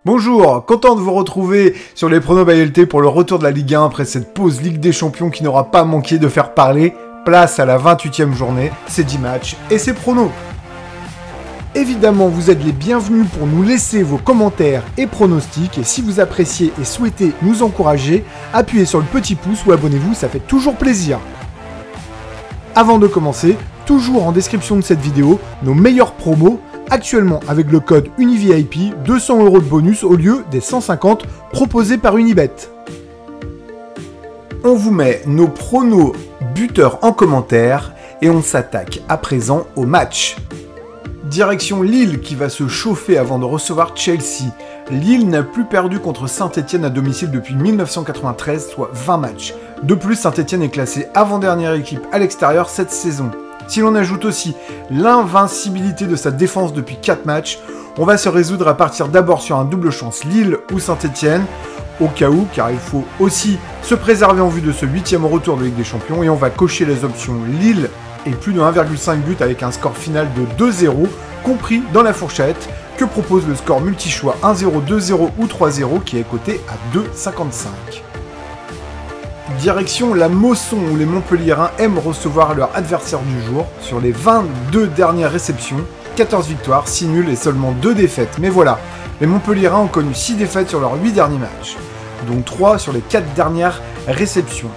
Bonjour, content de vous retrouver sur les pronos by LT pour le retour de la Ligue 1 après cette pause Ligue des Champions qui n'aura pas manqué de faire parler. Place à la 28e journée, c'est 10 matchs et c'est pronos. Évidemment, vous êtes les bienvenus pour nous laisser vos commentaires et pronostics et si vous appréciez et souhaitez nous encourager, appuyez sur le petit pouce ou abonnez-vous, ça fait toujours plaisir. Avant de commencer, toujours en description de cette vidéo, nos meilleurs promos. Actuellement, avec le code UNIVIP, 200 € de bonus au lieu des 150 proposés par Unibet. On vous met nos pronos buteurs en commentaire et on s'attaque à présent au match. Direction Lille qui va se chauffer avant de recevoir Chelsea. Lille n'a plus perdu contre Saint-Etienne à domicile depuis 1993, soit 20 matchs. De plus, Saint-Etienne est classée avant-dernière équipe à l'extérieur cette saison. Si l'on ajoute aussi l'invincibilité de sa défense depuis 4 matchs, on va se résoudre à partir d'abord sur un double chance Lille ou Saint-Etienne, au cas où, car il faut aussi se préserver en vue de ce 8e retour de Ligue des Champions, et on va cocher les options Lille et plus de 1,5 but avec un score final de 2-0, compris dans la fourchette que propose le score multi-choix 1-0, 2-0 ou 3-0 qui est coté à 2,55. Direction la Mosson où les Montpelliérains aiment recevoir leur adversaire du jour. Sur les 22 dernières réceptions, 14 victoires, 6 nuls et seulement 2 défaites. Mais voilà, les Montpelliérains ont connu 6 défaites sur leurs 8 derniers matchs, dont 3 sur les 4 dernières réceptions.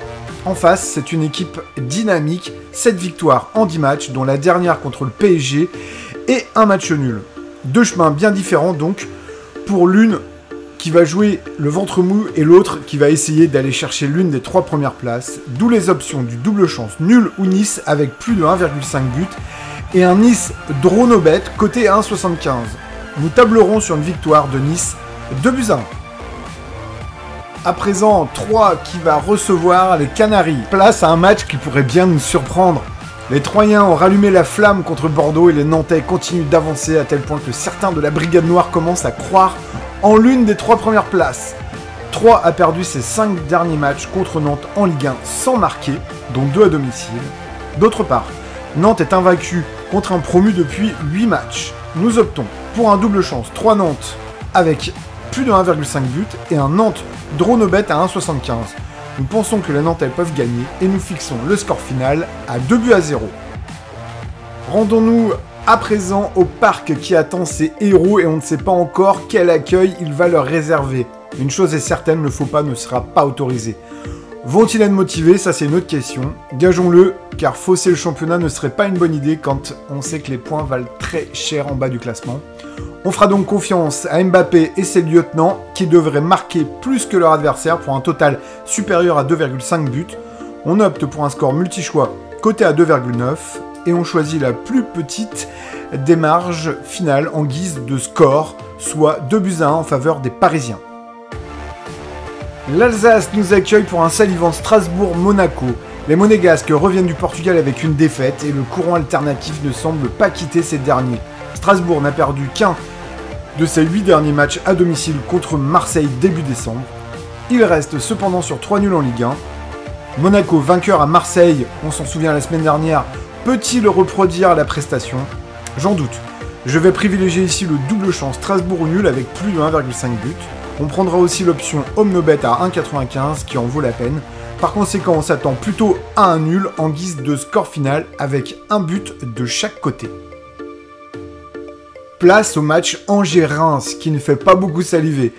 En face, c'est une équipe dynamique, 7 victoires en 10 matchs, dont la dernière contre le PSG et un match nul. Deux chemins bien différents donc, pour l'une qui va jouer le ventre mou et l'autre qui va essayer d'aller chercher l'une des 3 premières places, d'où les options du double chance nul ou Nice avec plus de 1,5 but et un Nice Dronobet coté à 1,75. Nous tablerons sur une victoire de Nice 2-1. À présent, 3 qui va recevoir les Canaries. Place à un match qui pourrait bien nous surprendre. Les Troyens ont rallumé la flamme contre Bordeaux et les Nantais continuent d'avancer à tel point que certains de la Brigade Noire commencent à croire en l'une des 3 premières places. 3 a perdu ses 5 derniers matchs contre Nantes en Ligue 1 sans marquer, dont 2 à domicile. D'autre part, Nantes est invaincue contre un promu depuis 8 matchs. Nous optons pour un double chance 3 Nantes avec plus de 1,5 but et un Nantes Dronobet à 1,75. Nous pensons que les Nantais peuvent gagner et nous fixons le score final à 2-0. Rendons-nous à présent au parc qui attend ses héros et on ne sait pas encore quel accueil il va leur réserver. Une chose est certaine, le faux pas ne sera pas autorisé. Vont-ils être motivés? Ça c'est une autre question. Gageons-le, car fausser le championnat ne serait pas une bonne idée quand on sait que les points valent très cher en bas du classement. On fera donc confiance à Mbappé et ses lieutenants qui devraient marquer plus que leur adversaire pour un total supérieur à 2,5 buts. On opte pour un score multi-choix coté à 2,9 et on choisit la plus petite des marges finales en guise de score, soit 2-1 en faveur des Parisiens. L'Alsace nous accueille pour un salivant Strasbourg-Monaco. Les Monégasques reviennent du Portugal avec une défaite et le courant alternatif ne semble pas quitter ces derniers. Strasbourg n'a perdu qu'un de ses 8 derniers matchs à domicile contre Marseille début décembre. Il reste cependant sur 3 nuls en Ligue 1. Monaco vainqueur à Marseille, on s'en souvient la semaine dernière, peut-il reproduire la prestation? J'en doute. Je vais privilégier ici le double chance Strasbourg nul avec plus de 1,5 but. On prendra aussi l'option Omnobet à 1,95 qui en vaut la peine. Par conséquent, on s'attend plutôt à un nul en guise de score final avec un but de chaque côté. Place au match Angers-Reims qui ne fait pas beaucoup saliver.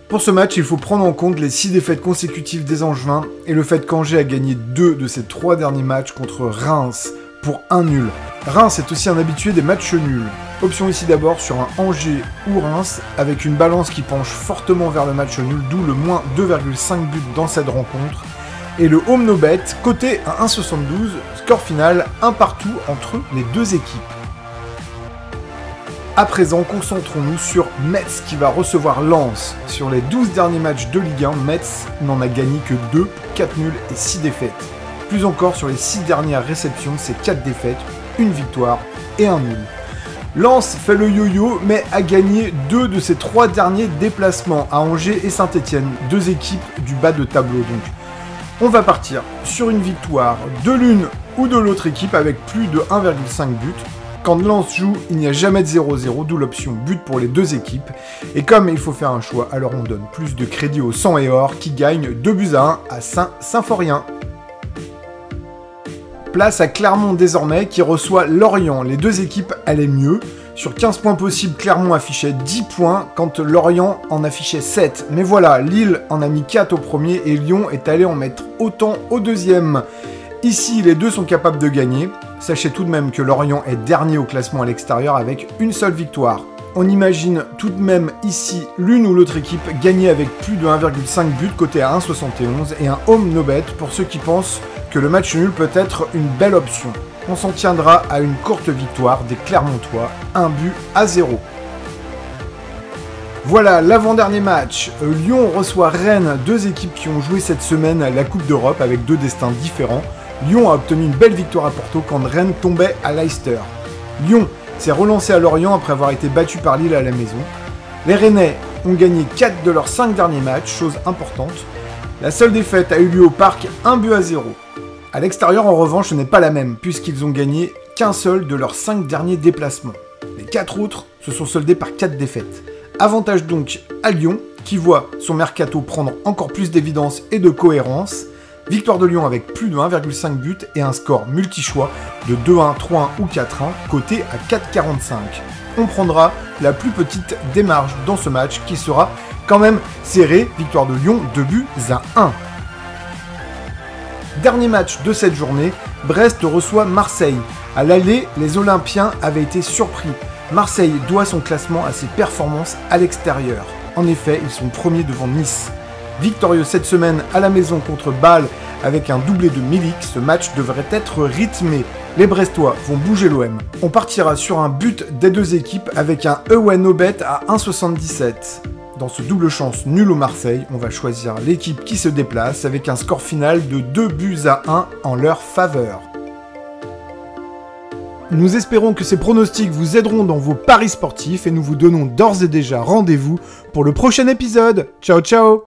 Pour ce match, il faut prendre en compte les 6 défaites consécutives des Angevins et le fait qu'Angers a gagné 2 de ses 3 derniers matchs contre Reims pour un nul. Reims est aussi un habitué des matchs nuls. Option ici d'abord sur un Angers ou Reims avec une balance qui penche fortement vers le match nul, d'où le moins 2,5 buts dans cette rencontre. Et le Omnobet coté à 1,72, score final 1 partout entre les deux équipes. À présent, concentrons-nous sur Metz qui va recevoir Lens. Sur les 12 derniers matchs de Ligue 1, Metz n'en a gagné que 2 pour 4 nuls et 6 défaites. Plus encore, sur les 6 dernières réceptions, c'est 4 défaites, 1 victoire et 1 nul. Lens fait le yo-yo, mais a gagné 2 de ses 3 derniers déplacements à Angers et Saint-Etienne, 2 équipes du bas de tableau donc. On va partir sur une victoire de l'une ou de l'autre équipe avec plus de 1,5 but. Quand Lens joue, il n'y a jamais de 0-0, d'où l'option but pour les deux équipes. Et comme il faut faire un choix, alors on donne plus de crédit au sang et or qui gagne 2-1 à Saint-Symphorien. Place à Clermont désormais qui reçoit Lorient. Les deux équipes allaient mieux. Sur 15 points possibles, Clermont affichait 10 points quand Lorient en affichait 7. Mais voilà, Lille en a mis 4 au premier et Lyon est allé en mettre autant au deuxième. Ici, les deux sont capables de gagner. Sachez tout de même que Lorient est dernier au classement à l'extérieur avec une seule victoire. On imagine tout de même ici l'une ou l'autre équipe gagner avec plus de 1,5 but côté à 1,71 et un home no bet pour ceux qui pensent que le match nul peut être une belle option. On s'en tiendra à une courte victoire des Clermontois, 1-0. Voilà l'avant-dernier match. Lyon reçoit Rennes, deux équipes qui ont joué cette semaine la Coupe d'Europe avec deux destins différents. Lyon a obtenu une belle victoire à Porto quand Rennes tombait à Leicester. Lyon s'est relancé à Lorient après avoir été battu par Lille à la maison. Les Rennais ont gagné 4 de leurs 5 derniers matchs, chose importante. La seule défaite a eu lieu au Parc, 1-0. À l'extérieur, en revanche, ce n'est pas la même, puisqu'ils ont gagné qu'un seul de leurs 5 derniers déplacements. Les 4 autres se sont soldés par 4 défaites. Avantage donc à Lyon, qui voit son mercato prendre encore plus d'évidence et de cohérence. Victoire de Lyon avec plus de 1,5 buts et un score multi-choix de 2-1, 3-1 ou 4-1, coté à 4,45. On prendra la plus petite des marges dans ce match qui sera quand même serré. Victoire de Lyon, 2-1. Dernier match de cette journée, Brest reçoit Marseille. À l'aller, les Olympiens avaient été surpris. Marseille doit son classement à ses performances à l'extérieur. En effet, ils sont premiers devant Nice. Victorieux cette semaine à la maison contre Bâle avec un doublé de Milik, ce match devrait être rythmé. Les Brestois vont bouger l'OM. On partira sur un but des deux équipes avec un away no bet à 1,77. Dans ce double chance nul au Marseille, on va choisir l'équipe qui se déplace avec un score final de 2-1 en leur faveur. Nous espérons que ces pronostics vous aideront dans vos paris sportifs et nous vous donnons d'ores et déjà rendez-vous pour le prochain épisode. Ciao ciao!